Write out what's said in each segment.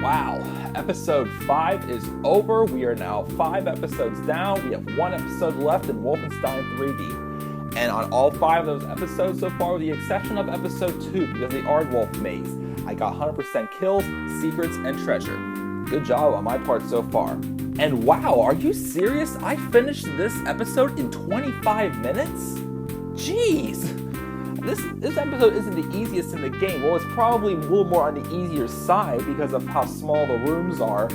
Wow, episode 5 is over. We are now 5 episodes down. We have 1 episode left in Wolfenstein 3D. And on all 5 of those episodes so far, with the exception of episode 2, because of the Aardwolf maze, I got 100% kills, secrets, and treasure. Good job on my part so far. And wow, are you serious? I finished this episode in 25 minutes? Jeez! This episode isn't the easiest in the game. Well, it's probably a little more on the easier side because of how small the rooms are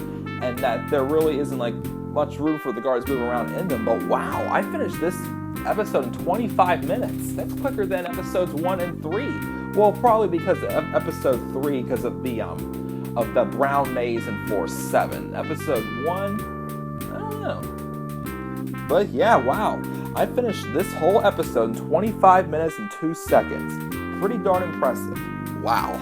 and that there really isn't like much room for the guards moving around in them. But wow, I finished this episode in 25 minutes. That's quicker than episodes 1 and 3. Well, probably because of episode 3 because of the brown maze in Floor 7. Episode 1, I don't know. But yeah, wow. I finished this whole episode in 25 minutes and 2 seconds. Pretty darn impressive. Wow.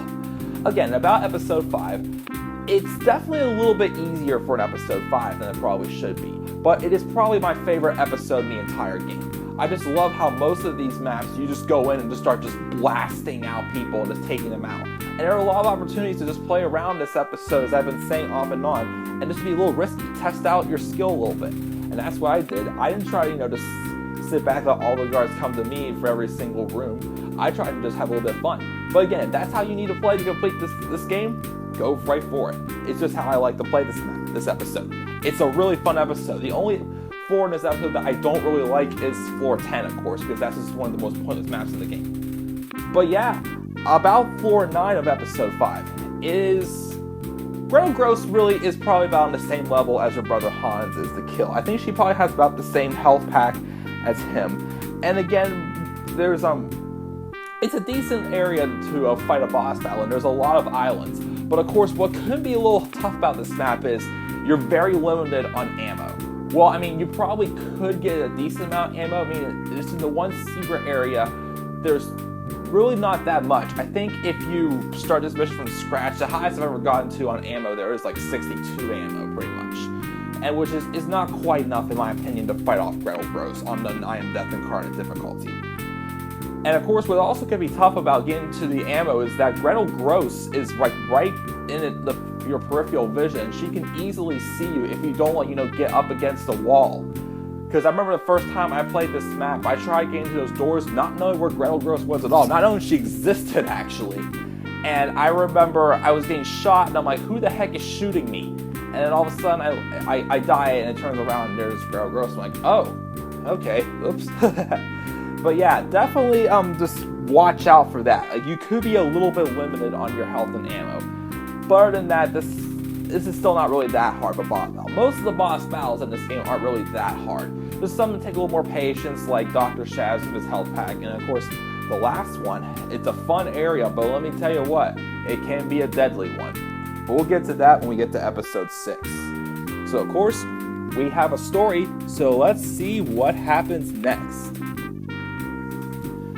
Again, about episode 5, it's definitely a little bit easier for an episode 5 than it probably should be. But it is probably my favorite episode in the entire game. I just love how most of these maps, you just go in and just start just blasting out people and just taking them out. And there are a lot of opportunities to just play around this episode, as I've been saying off and on, and just be a little risky, test out your skill a little bit. And that's what I did. I didn't try to, just sit back and let all the guards come to me for every single room. I tried to just have a little bit of fun. But again, if that's how you need to play to complete this game, go right for it. It's just how I like to play this episode. It's a really fun episode. The only floor in this episode that I don't really like is floor 10, of course, because that's just one of the most pointless maps in the game. But yeah, about floor 9 of episode 5 is... Gretel Grosse really is probably about on the same level as her brother Hans is to kill. I think she probably has about the same health pack as him. And again, there's it's a decent area to fight a boss battle, and there's a lot of islands. But of course, what could be a little tough about this map is you're very limited on ammo. Well, I mean, you probably could get a decent amount of ammo. I mean, just in the one secret area, there's really not that much. I think if you start this mission from scratch, the highest I've ever gotten to on ammo there is like 62 ammo, pretty much. And which is not quite enough, in my opinion, to fight off Gretel Grosse on the I Am Death Incarnate difficulty. And of course, what also could be tough about getting to the ammo is that Gretel Grosse is like right in your peripheral vision. She can easily see you if you don't get up against the wall. Because I remember the first time I played this map, I tried getting to those doors not knowing where Gretel Grosse was at all, not knowing she existed actually. And I remember I was getting shot and I'm like, who the heck is shooting me? And then all of a sudden I die and it turns around and there's Gretel Grosse. I'm like, oh, okay, oops. But yeah, definitely just watch out for that. Like, you could be a little bit limited on your health and ammo. But other than that, this is still not really that hard of a boss battle. Most of the boss battles in this game aren't really that hard. There's some that take a little more patience, like Dr. Shaz with his health pack, and of course, the last one, it's a fun area, but let me tell you what, it can be a deadly one. But we'll get to that when we get to episode 6. So of course, we have a story, so let's see what happens next.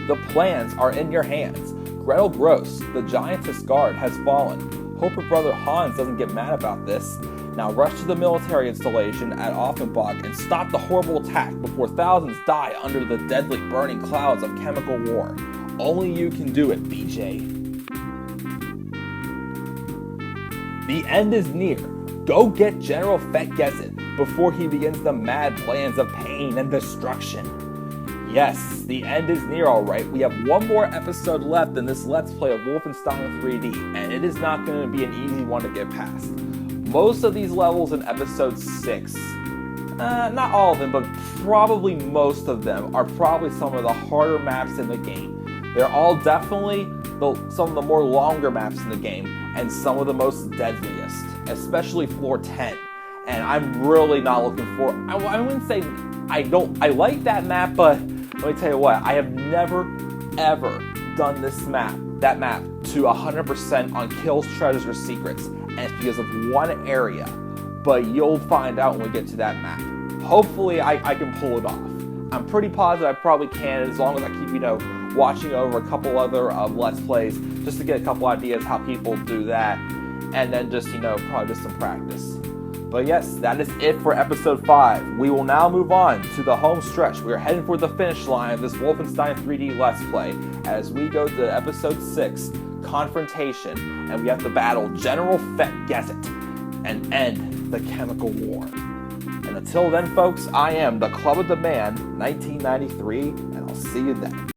The plans are in your hands. Gretel Grosse, the giantess guard, has fallen. Hope her brother Hans doesn't get mad about this. Now rush to the military installation at Offenbach and stop the horrible attack before thousands die under the deadly burning clouds of chemical war. Only you can do it, BJ. The end is near. Go get General Fettgessen before he begins the mad plans of pain and destruction. Yes, the end is near, alright. We have one more episode left in this Let's Play of Wolfenstein 3D, and it is not going to be an easy one to get past. Most of these levels in episode 6, not all of them, but probably most of them, are probably some of the harder maps in the game. They're all definitely some of the more longer maps in the game, and some of the most deadliest, especially floor 10. And I'm really not looking for, I wouldn't say I like that map, but let me tell you what, I have never, ever done that map to 100% on kills, treasures, or secrets, and it's because of one area, but you'll find out when we get to that map. Hopefully I can pull it off. I'm pretty positive I probably can, as long as I keep, watching over a couple other Let's Plays, just to get a couple ideas how people do that, and then just, probably just some practice. But yes, that is it for episode 5. We will now move on to the home stretch. We are heading for the finish line of this Wolfenstein 3D Let's Play as we go to episode 6, Confrontation, and we have to battle General Fett-Gezzet and end the chemical war. And until then, folks, I am the Club of the Man, 1993, and I'll see you then.